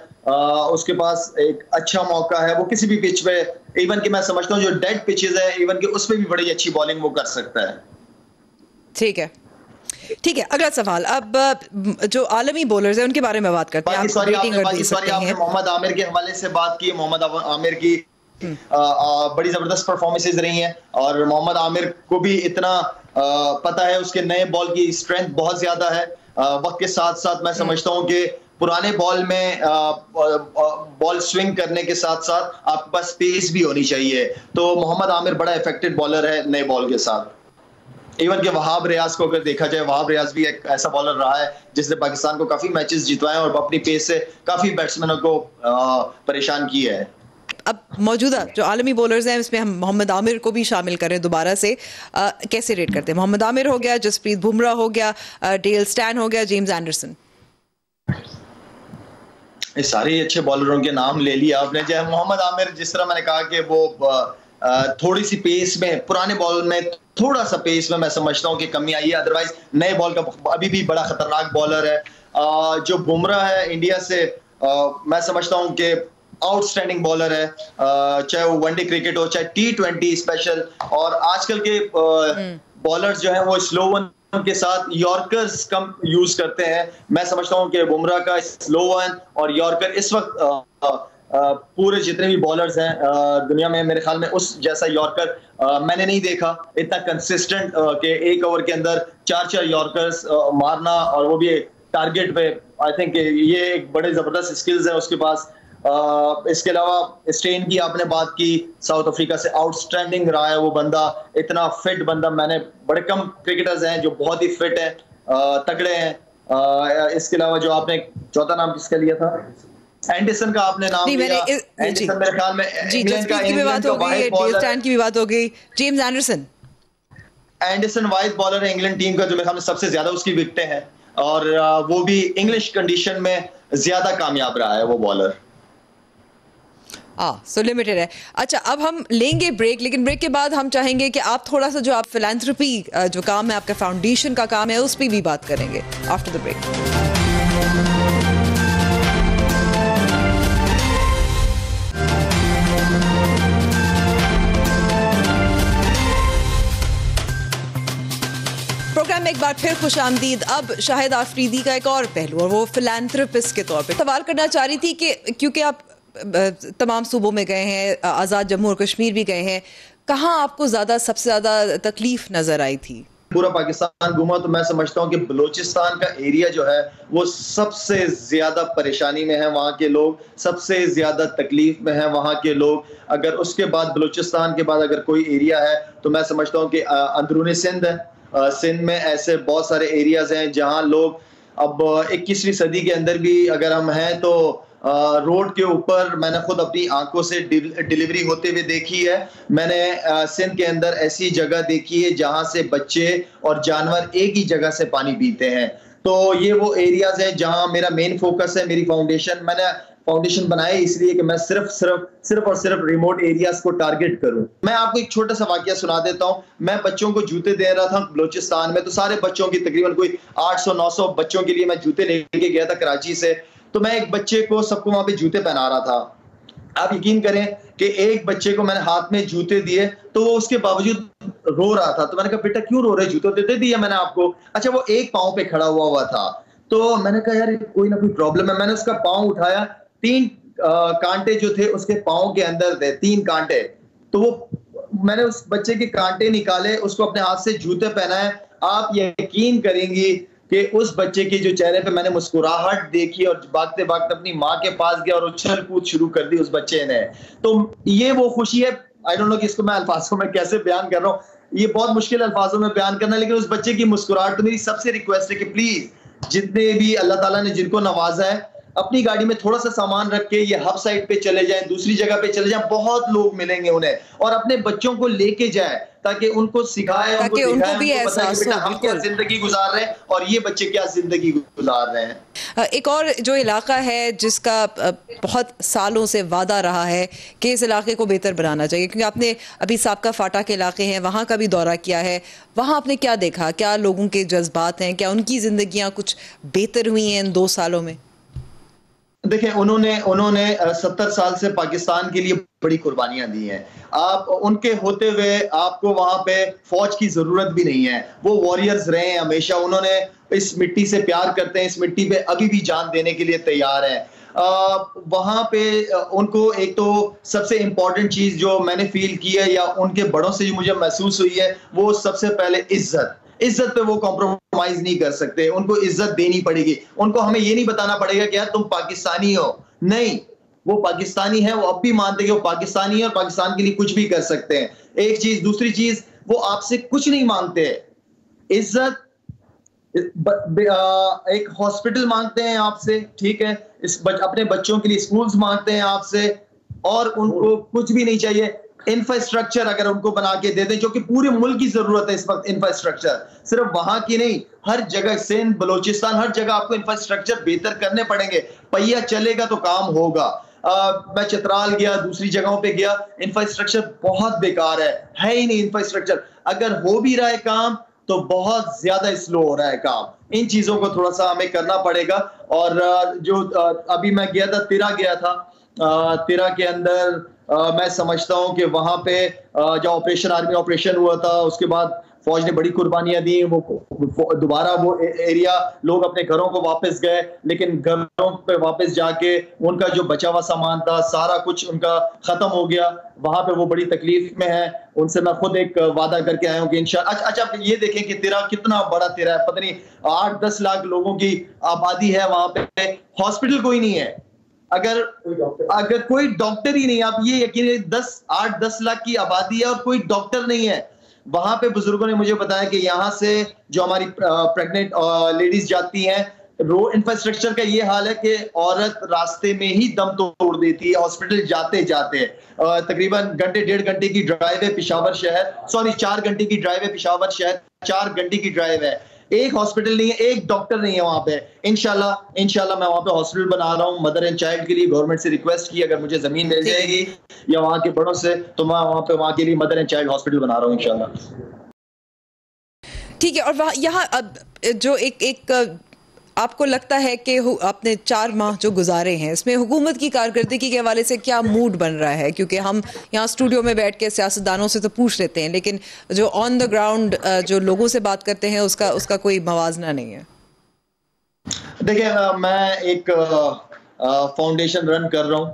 उसके पास एक अच्छा मौका है। वो किसी भी पिच पे, इवन कि मैं समझता हूँ जो डेड पिचेस है इवन कि उसमें भी बड़ी अच्छी बॉलिंग वो कर सकता है। ठीक है ठीक है, अगला सवाल। अब जो आलमी बॉलर्स हैं उनके बारे में बात करते हैं। आपने मोहम्मद आमिर के हवाले से बात की। मोहम्मद आमिर की बड़ी जबरदस्त परफॉर्मेंसेज रही हैं और मोहम्मद आमिर को भी इतना पता है, उसके नए बॉल की स्ट्रेंथ बहुत ज्यादा है। वक्त के साथ साथ मैं समझता हूं कि पुराने बॉल में बॉल स्विंग करने के साथ साथ आपके पास स्पेस भी होनी चाहिए। तो मोहम्मद आमिर बड़ा इफेक्टिव बॉलर है नए बॉल के साथ। इवन कि वहाब रियाज को अगर देखा जाए, वहाब रियाज भी एक ऐसा बॉलर रहा है जिसने पाकिस्तान को काफी मैचेस जितवाए और अपनी पेस से काफी बैट्समैनों को परेशान किया है। अब मौजूदा जो आलमी बॉलर्स हैं इसमें हम मोहम्मद आमिर को भी शामिल करें दोबारा से, कैसे रेट करते हैं? मोहम्मद आमिर हो गया, जसप्रीत बुमराह हो गया, डेल स्टैन हो गया, जेम्स एंडरसन। ये सारे अच्छे बॉलरों के नाम ले लिया आपने। जैसे मोहम्मद आमिर, जिस तरह मैंने कहा कि वो थोड़ी सी पेस में, पुराने बॉल में थोड़ा सा पेस में मैं समझता हूँ कि कमी आई है। अदरवाइज नए बॉल का अभी भी बड़ा खतरनाक बॉलर है। जो बुमराह है इंडिया से, मैं समझता हूँ कि आउटस्टैंडिंग बॉलर है, चाहे वो वनडे क्रिकेट हो चाहे T20 स्पेशल। और आजकल के बॉलर्स जो हैं वो स्लो वन के साथ यॉर्कर्स कम यूज करते हैं। मैं समझता हूं कि बुमराह का स्लो वन और यॉर्कर इस वक्त पूरे जितने भी बॉलर्स हैं दुनिया में, मेरे ख्याल में उस जैसा यॉर्कर मैंने नहीं देखा इतना कंसिस्टेंट कि एक ओवर के अंदर 4 यॉर्कर्स मारना, और वो भी टारगेट पे। आई थिंक ये एक बड़े जबरदस्त स्किल्स है उसके पास। इसके अलावा स्टेन की आपने बात की, साउथ अफ्रीका से आउटस्टैंडिंग रहा है वो बंदा, इतना फिट बंदा। मैंने बड़े कम क्रिकेटर्स हैं जो बहुत ही फिट हैं, तगड़े हैं। इसके अलावा जो आपने चौथा नाम किसका लिया था? एंडरसन का आपने नाम लिया। एंडरसन मेरे ख्याल में इंग्लैंड का की भी बात हो गई, डेल स्टैन की भी बात हो गई, जेम्स एंडरसन वाइड बॉलर है इंग्लैंड टीम का, जो मेरे ख्याल में सबसे ज्यादा उसकी विकेटें हैं और वो भी इंग्लिश कंडीशन में ज्यादा कामयाब रहा है वो बॉलर। सो लिमिटेड है। अच्छा, अब हम लेंगे ब्रेक, लेकिन ब्रेक के बाद हम चाहेंगे कि आप थोड़ा सा जो आप फिलैंथ्रोपी जो काम है आपका, फाउंडेशन का काम है, उस पर भी बात करेंगे आफ्टर द ब्रेक। प्रोग्राम में एक बार फिर खुश आमदीद। अब शाहिद आफरीदी का एक और पहलू, और वो फिलैंथ्रोपिस्ट के तौर पे सवाल करना चाह रही थी कि क्योंकि आप तमाम सूबों में गए हैं, आज़ाद जम्मू और कश्मीर भी गए हैं, कहाँ आपको सबसे ज़्यादा तकलीफ नज़र आई थी? पूरा पाकिस्तान घूमा तो मैं समझता हूँ कि बलूचिस्तान का एरिया जो है वो सबसे ज्यादा परेशानी में है। वहाँ के लोग सबसे ज्यादा तकलीफ में है, वहाँ के लोग। अगर उसके बाद बलूचिस्तान के बाद अगर कोई एरिया है तो मैं समझता हूँ कि अंदरूनी सिंध है। सिंध में ऐसे बहुत सारे एरियाज हैं जहाँ लोग, अब 21वीं सदी के अंदर भी अगर हम हैं तो रोड के ऊपर मैंने खुद अपनी आंखों से डिलीवरी होते हुए देखी है। मैंने सिंध के अंदर ऐसी जगह देखी है जहां से बच्चे और जानवर एक ही जगह से पानी पीते हैं। तो ये वो एरियाज हैं जहां मेरा मेन फोकस है। मेरी मैंने फाउंडेशन बनाई इसलिए कि मैं सिर्फ और सिर्फ रिमोट एरियाज को टारगेट करूं। मैं आपको एक छोटा सा वाकया सुना देता हूं। मैं बच्चों को जूते दे रहा था बलूचिस्तान में, तो सारे बच्चों की तकरीबन कोई 800-900 बच्चों के लिए मैं जूते लेके गया था कराची से। तो मैं एक बच्चे को, सबको वहां पे जूते पहना रहा था। आप यकीन करें कि एक बच्चे को मैंने हाथ में जूते दिए तो वो उसके बावजूद रो रहा था। तो मैंने कहा बेटा क्यों रो रहे, जूते दे दिया मैंने आपको। अच्छा, वो एक पांव पे खड़ा हुआ था। तो मैंने कहा यार कोई ना कोई प्रॉब्लम है। मैंने उसका पांव उठाया, 3 कांटे जो थे उसके पांव के अंदर थे, 3 कांटे। तो वो मैंने उस बच्चे के कांटे निकाले, उसको अपने हाथ से जूते पहनाए। आप यकीन करेंगी कि उस बच्चे के जो चेहरे पे मैंने मुस्कुराहट देखी और भागते भागते अपनी माँ के पास गया और उछल कूद शुरू कर दी उस बच्चे ने। तो ये वो खुशी है, आई डोंट नो कि इसको मैं अल्फाजों में कैसे बयान कर रहा हूँ। ये बहुत मुश्किल अल्फाजों में बयान करना, लेकिन उस बच्चे की मुस्कुराहट, तो मेरी सबसे रिक्वेस्ट है कि प्लीज जितने भी अल्लाह ताला ने जिनको नवाजा है, अपनी गाड़ी में थोड़ा सा सामान रख के ये हब साइड पे चले जाएं, दूसरी जगह पे चले जाएं, बहुत लोग मिलेंगे उन्हें, और अपने बच्चों को लेके जाएं ताकि उनको सिखाएं, उनको ताकि उनको दिखाएं, भी उनको बताएं कि एहसास बेटा हो। हम क्या बिल्कुल। जिंदगी गुजार रहे हैं और ये बच्चे क्या जिंदगी गुजार रहे हैं। एक और जो इलाका है जिसका बहुत सालों से वादा रहा है कि इस इलाके को बेहतर बनाना चाहिए, क्योंकि आपने अभी साबका फाटा के इलाके हैं वहाँ का भी दौरा किया है, वहाँ आपने क्या देखा, क्या लोगों के जज्बात हैं, क्या उनकी जिंदगियाँ कुछ बेहतर हुई हैं इन 2 सालों में? देखिए, उन्होंने 70 साल से पाकिस्तान के लिए बड़ी कुर्बानियां दी हैं। आप उनके होते हुए आपको वहां पे फौज की जरूरत भी नहीं है, वो वॉरियर्स रहे हैं हमेशा, उन्होंने इस मिट्टी से प्यार करते हैं, इस मिट्टी पे अभी भी जान देने के लिए तैयार हैं। वहां पे उनको एक तो सबसे इंपॉर्टेंट चीज जो मैंने फील की है या उनके बड़ों से जो मुझे महसूस हुई है, वो सबसे पहले इज्जत पे वो कॉम्प्रोमाइज नहीं कर सकते, उनको इज्जत देनी पड़ेगी। उनको हमें ये नहीं बताना पड़ेगा कि यार तुम पाकिस्तानी हो, नहीं, वो पाकिस्तानी है, वो अब भी मानते हैं कि वो पाकिस्तानी है और पाकिस्तान के लिए कुछ भी कर सकते हैं। एक चीज, दूसरी चीज, वो आपसे कुछ नहीं मांगते, इज्जत, एक हॉस्पिटल मांगते हैं आपसे, ठीक है, अपने बच्चों के लिए स्कूल्स मांगते हैं आपसे, और उनको कुछ भी नहीं चाहिए। इंफ्रास्ट्रक्चर अगर उनको बना के दे दें, जो कि पूरे मुल्क की जरूरत है इस वक्त, इंफ्रास्ट्रक्चर सिर्फ वहां की नहीं, हर जगह, सिंध, बलोचिस्तान, हर जगह आपको इंफ्रास्ट्रक्चर बेहतर करने पड़ेंगे। पहिया चलेगा तो काम होगा। मैं चित्राल गया, दूसरी जगहों पे गया, इंफ्रास्ट्रक्चर बहुत बेकार है ही नहीं इंफ्रास्ट्रक्चर। अगर हो भी रहा है काम तो बहुत ज्यादा स्लो हो रहा है काम। इन चीजों को थोड़ा सा हमें करना पड़ेगा। और जो अभी मैं गया था, तिरा गया था, तिरा के अंदर मैं समझता हूं कि वहां पे जो आर्मी ऑपरेशन हुआ था, उसके बाद फौज ने बड़ी कुर्बानियां दी, वो दोबारा वो एरिया, लोग अपने घरों को वापस गए, लेकिन घरों पे वापस जाके उनका जो बचा हुआ सामान था सारा कुछ उनका खत्म हो गया। वहां पे वो बड़ी तकलीफ में है। उनसे मैं खुद एक वादा करके आया हूं कि इंशाअल्लाह। अच्छा, ये देखें कि तिरा कितना बड़ा तिरा है, पता नहीं 8-10 लाख लोगों की आबादी है वहां पे, हॉस्पिटल कोई नहीं है, अगर कोई डॉक्टर ही नहीं, आप ये यकीन 8-10 लाख की आबादी है और कोई डॉक्टर नहीं है वहां पे। बुजुर्गों ने मुझे बताया कि यहाँ से जो हमारी प्रेग्नेंट लेडीज जाती हैं, रोड इंफ्रास्ट्रक्चर का ये हाल है कि औरत रास्ते में ही दम तोड़ देती है हॉस्पिटल जाते जाते। तकरीबन 1.5 घंटे की ड्राइव है पिशावर शहर, 4 घंटे की ड्राइव है पिशावर शहर, 4 घंटे की ड्राइव है, एक हॉस्पिटल नहीं है, एक डॉक्टर नहीं है वहां पे। इंशाल्लाह मैं वहां पे हॉस्पिटल बना रहा हूं मदर एंड चाइल्ड के लिए। गवर्नमेंट से रिक्वेस्ट की, अगर मुझे जमीन मिल जाएगी या वहां के बड़ों से, तो मैं वहां के लिए मदर एंड चाइल्ड हॉस्पिटल बना रहा हूं इंशाल्लाह। ठीक है। और वहाँ यहाँ अब जो एक आपको लगता है कि आपने 4 माह जो गुजारे हैं, इसमें हुकूमत की कारकर्दगी के हवाले से क्या मूड बन रहा है? क्योंकि हम यहाँ स्टूडियो में बैठ के सियासतदानों से तो पूछ लेते हैं, लेकिन जो ऑन द ग्राउंड जो लोगों से बात करते हैं उसका कोई मवाजना नहीं है। देखिए, मैं एक फाउंडेशन रन कर रहा हूँ।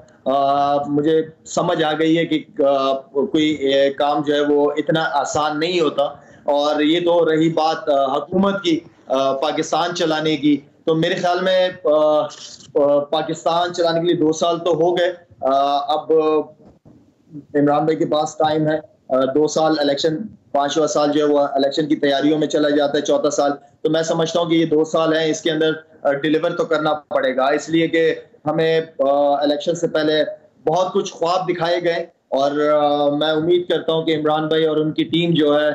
मुझे समझ आ गई है कि कोई काम जो है वो इतना आसान नहीं होता। और ये तो रही बात हुकूमत की पाकिस्तान चलाने की, तो मेरे ख्याल में पाकिस्तान चलाने के लिए 2 साल तो हो गए। अब इमरान भाई के पास टाइम है, 2 साल इलेक्शन, 5वां साल जो है वो इलेक्शन की तैयारियों में चला जाता है, 4था साल। तो मैं समझता हूँ कि ये 2 साल हैं, इसके अंदर डिलीवर तो करना पड़ेगा, इसलिए कि हमें इलेक्शन से पहले बहुत कुछ ख्वाब दिखाए गए। और मैं उम्मीद करता हूँ कि इमरान भाई और उनकी टीम जो है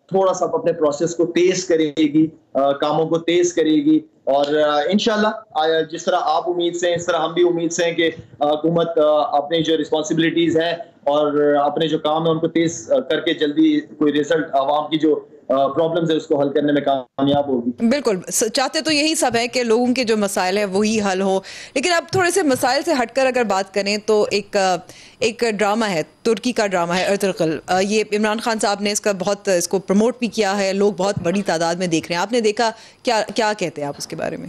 थोड़ा सा अपने प्रोसेस को तेज करेगी, कामों को तेज करेगी। और इंशाल्लाह जिस तरह आप उम्मीद से, इस तरह हम भी उम्मीद से हैं कि हुकूमत अपनी जो रिस्पॉन्सिबिलिटीज हैं और अपने जो काम है उनको तेज करके जल्दी कोई रिजल्ट, आवाम की जो प्रॉब्लम्स है उसको हल करने में कामयाब होगी। बिल्कुल, चाहते तो यही सब है कि लोगों के जो मसाइल हैं वही हल हो। लेकिन अब थोड़े से मसाइल से हटकर अगर बात करें तो एक ड्रामा है, तुर्की का ड्रामा है अर्तुगरुल। ये इमरान खान साहब ने इसको प्रमोट भी किया है, लोग बहुत बड़ी तादाद में देख रहे हैं। आपने देखा, क्या कहते हैं आप उसके बारे में?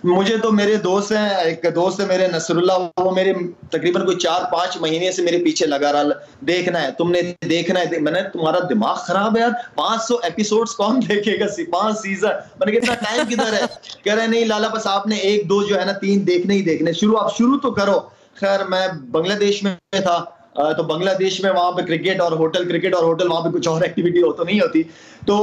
मुझे तो मेरे दोस्त हैं, एक दोस्त है मेरे नसरुल्लाह, वो मेरे तकरीबन कोई 4-5 महीने से मेरे पीछे लगा रहा, देखना है, तुमने देखना है। मैंने, तुम्हारा दिमाग खराब है यार, 500 एपिसोड्स कौन देखेगा, 5 सीजन, मैंने कितना टाइम किधर है? कह रहे नहीं लाला, बस आपने 1-2 जो है ना 3 देखने ही देखने, आप शुरू तो करो। खैर, मैं बांग्लादेश में था, तो बांग्लादेश में वहां पे क्रिकेट और होटल, वहां पे कुछ और एक्टिविटी हो तो नहीं होती। तो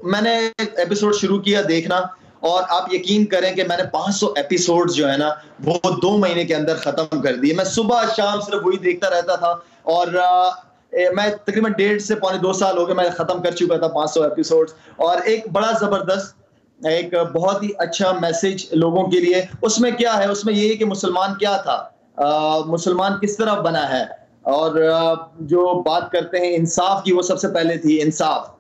मैंने एपिसोड शुरू किया देखना, और आप यकीन करें कि मैंने 500 एपिसोड जो है ना वो 2 महीने के अंदर खत्म कर दिए। मैं सुबह शाम सिर्फ वही देखता रहता था, और मैं तकरीबन 1.5 से पौने 2 साल हो गए मैं खत्म कर चुका था 500 एपिसोड्स। और एक बड़ा जबरदस्त, एक बहुत ही अच्छा मैसेज लोगों के लिए। उसमें क्या है, उसमें ये है कि मुसलमान क्या था, मुसलमान किस तरह बना है, और जो बात करते हैं इंसाफ की, वो सबसे पहले थी इंसाफ।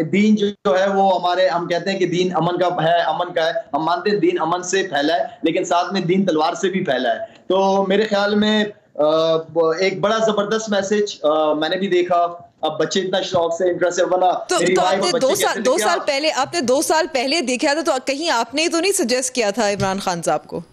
दीन जो है वो हमारे, हम कहते हैं कि दीन अमन का है, अमन का है। हम मानते हैं दीन अमन से फैला है, लेकिन साथ में दीन तलवार से भी फैला है। तो मेरे ख्याल में एक बड़ा जबरदस्त मैसेज मैंने भी देखा। अब बच्चे इतना शौक से इंटरेस्ट बना। तो आपने 2 साल पहले, आपने 2 साल पहले देखा था, तो कहीं आपने तो नहीं सजेस्ट किया था इमरान खान साहब को?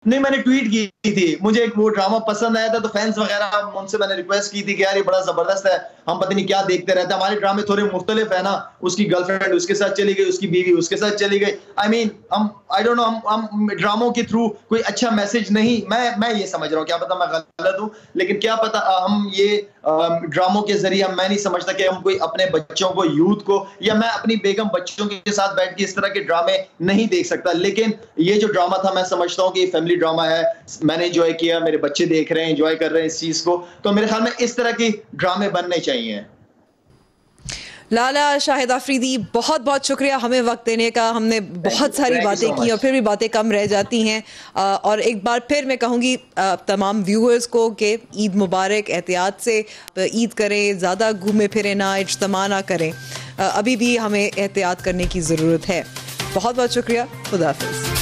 नहीं, मैंने ट्वीट की थी, मुझे एक वो ड्रामा पसंद आया था, तो फैंस वगैरह उनसे मैंने रिक्वेस्ट की थी कि यार ये बड़ा जबरदस्त है, हम पता नहीं क्या देखते रहते हैं, हमारे ड्रामे थोड़े मुख्तलिफ है ना। उसकी गर्लफ्रेंड उसके साथ चली गई, उसकी बीवी उसके साथ चली गई। I mean I don't know, हम ड्रामों के थ्रू कोई अच्छा मैसेज नहीं, मैं ये समझ रहा हूँ, क्या पता मैं गलत हूँ, लेकिन क्या पता हम ये ड्रामों के जरिए, मैं नहीं समझता कि हम कोई अपने बच्चों को, यूथ को, या मैं अपनी बेगम बच्चों के साथ बैठ के इस तरह के ड्रामे नहीं देख सकता। लेकिन ये जो ड्रामा था, मैं समझता हूँ कि फैमिली ड्रामा है, मैंने एंजॉय किया, मेरे बच्चे देख रहे हैं, एंजॉय कर रहे हैं इस चीज को। तो मेरे ख्याल में इस तरह के ड्रामे बनने चाहिए। लाला शाहिद आफरीदी, बहुत बहुत शुक्रिया हमें वक्त देने का। हमने बहुत सारी बातें की और फिर भी बातें कम रह जाती हैं। और एक बार फिर मैं कहूँगी तमाम व्यूअर्स को कि ईद मुबारक, एहतियात से ईद करें, ज़्यादा घूमे फिरे ना, इज्तिमा ना करें। अभी भी हमें एहतियात करने की ज़रूरत है। बहुत बहुत शुक्रिया, खुदा हाफिज़।